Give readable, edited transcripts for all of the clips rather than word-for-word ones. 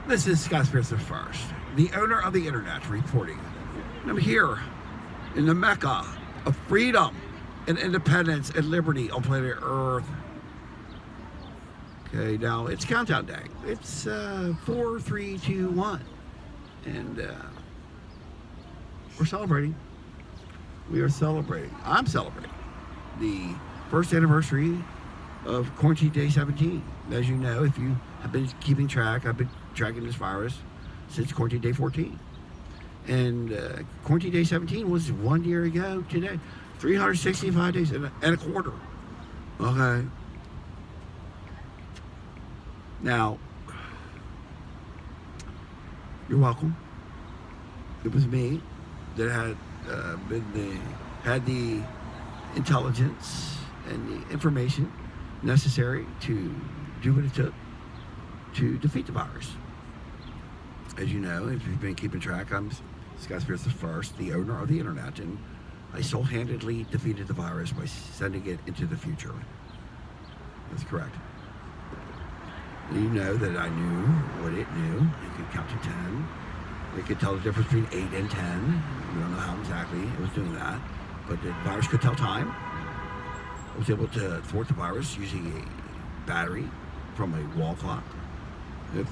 This is Scott Spears the First, the owner of the internet, reporting. I'm here in the Mecca of freedom and independence and liberty on planet Earth. Okay, now it's countdown day. It's 4, 3, 2, 1. And we're celebrating. We are celebrating. I'm celebrating the first anniversary of Quarantine Day 17. As you know, if you have been keeping track, I've been tracking this virus since Quarantine Day 14. And Quarantine Day 17 was 1 year ago today. 365 days and a quarter. Okay. Now, you're welcome. It was me that had the intelligence and the information necessary to do what it took to defeat the virus. As you know, if you've been keeping track, I'm Scott Spears the First, the owner of the internet, and I single-handedly defeated the virus by sending it into the future. That's correct. You know that I knew what it knew. It could count to 10. It could tell the difference between 8 and 10. We don't know how exactly it was doing that, but the virus could tell time. I was able to thwart the virus using a battery from a wall clock. If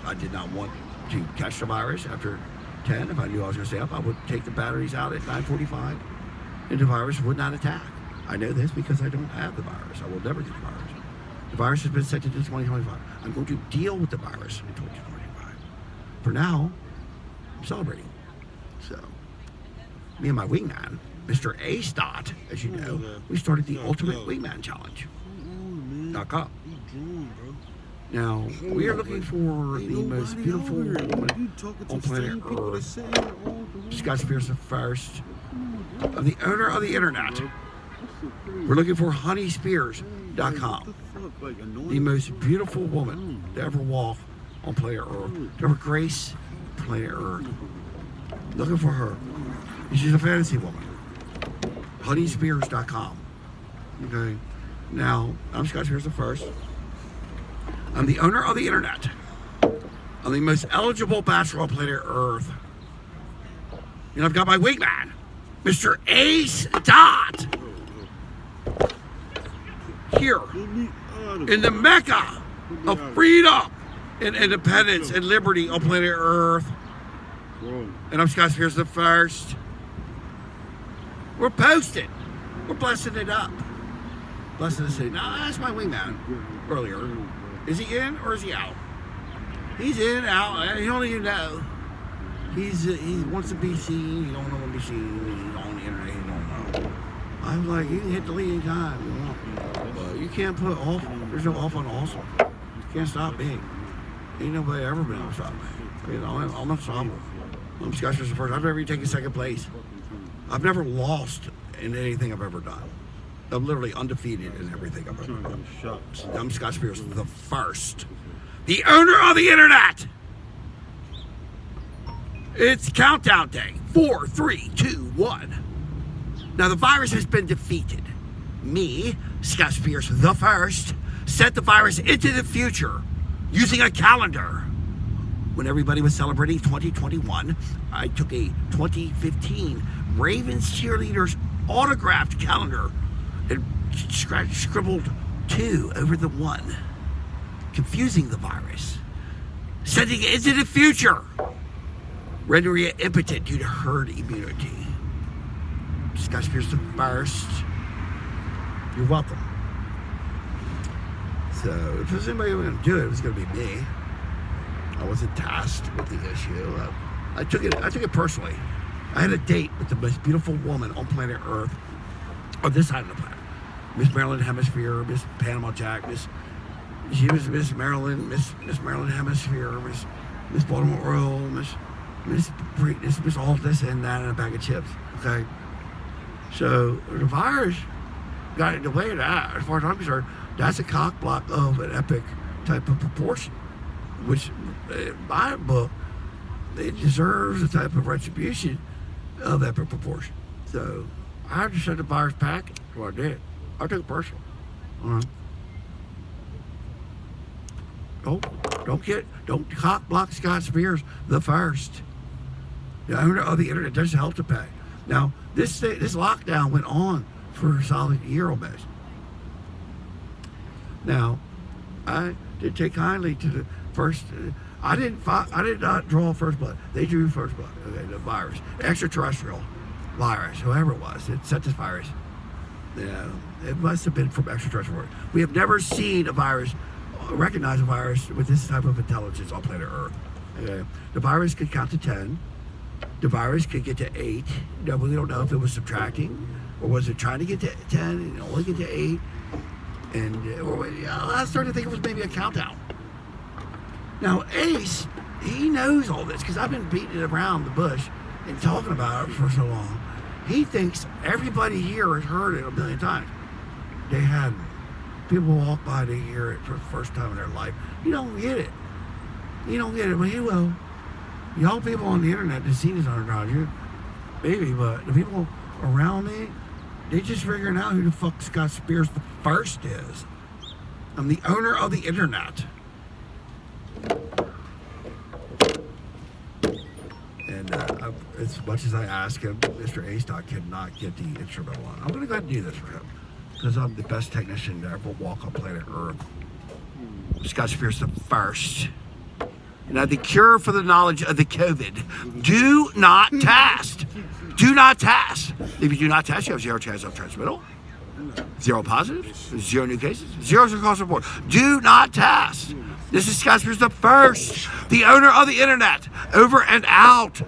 I did not want to catch the virus after 10, if I knew I was going to stay up, I would take the batteries out at 9:45, and the virus would not attack. I know this because I don't have the virus. I will never get the virus. The virus has been set to 2025. I'm going to deal with the virus in 2025. For now, I'm celebrating. So, me and my wingman, Mr. A. Stott, as you know, we started the Ultimate Wingman Challenge. .com. Now, we are looking for the most beautiful woman on planet Earth. Scott Spears the First, the owner of the internet. We're looking for honeyspears.com. The most beautiful woman to ever walk on planet Earth, to ever grace planet Earth. Looking for her. She's a fantasy woman. honeyspears.com. Okay. Now, I'm Scott Spears the First. I'm the owner of the internet. I'm the most eligible bachelor on planet Earth. And I've got my wingman, Mr. Ace Dot, here in the Mecca of freedom and independence and liberty on planet Earth. And I'm Scott Spears the First. We're posting. We're blessing it up. Blessing the city. Now, that's my wingman earlier. Is he in or is he out? He's in, out. He don't even know. He wants to be seen. He don't want to be seen. He's on the internet. He don't know. I'm like, you can hit delete anytime you want. But you can't put off. There's no off on awesome. You can't stop being. Ain't nobody ever been able to stop me. You know, I'm unstoppable. I'm Scott Spears the First. I've never even taken second place. I've never lost in anything I've ever done. I'm literally undefeated in everything I've ever done. I'm Scott Spears the First, the owner of the internet. It's countdown day. 4, 3, 2, 1. Now the virus has been defeated. Me, Scott Spears the First, sent the virus into the future using a calendar. When everybody was celebrating 2021, I took a 2015 Ravens cheerleaders autographed calendar and scribbled 2 over the 1, confusing the virus, sending it into the future, rendering it impotent due to herd immunity. Scott Spears the First, you're welcome. So if there's anybody who was going to do it, it was going to be me. I wasn't tasked with the issue. I took it personally. I had a date with the most beautiful woman on planet Earth, on this side of the planet. Miss Maryland Hemisphere, Miss Panama Jack, she was Miss Maryland, Miss Maryland Hemisphere, Miss Baltimore Royal, Miss all this and that, and a bag of chips. Okay, so the virus got in the way of that. As far as I'm concerned, that's a cock block of an epic type of proportion, which in my book, it deserves a type of retribution of epic proportion. So I just sent the virus pack. That's what I did. I took it personal. Oh. Don't cock block Scott Spears the first. The owner of the internet doesn't help to pay. Now, this lockdown went on for a solid year almost. Now, I did take kindly to the first. I did not draw first blood. They drew first blood. Okay, the virus, extraterrestrial virus, whoever it was, it sent this virus. Yeah, it must have been from extraterrestrial. We have never seen a virus, recognize a virus with this type of intelligence on planet Earth. Okay. The virus could count to 10. The virus could get to 8. No, we don't know if it was subtracting or was it trying to get to 10 and only get to 8. And I started to think it was maybe a countdown. Now Ace, he knows all this because I've been beating it around the bush and talking about it for so long. He thinks everybody here has heard it a million times. They hadn't. People walk by, they hear it for the first time in their life. You don't get it. You don't get it, but he will. Y'all people on the internet have seen this 100 times. Maybe, but the people around me, they just figuring out who the fuck Scott Spears the first is. I'm the owner of the internet. And as much as I ask him, Mr. A-Stock cannot get the instrumental on. I'm going to go ahead and do this for him because I'm the best technician to ever walk on planet Earth. Scott Spears the first. Now, the cure for the knowledge of the COVID. Do not test. Do not test. If you do not test, you have 0 chance of transmittal. 0 positives. 0 new cases. 0 across the board. Do not test. This is Scott Spears the first. The owner of the internet. Over and out.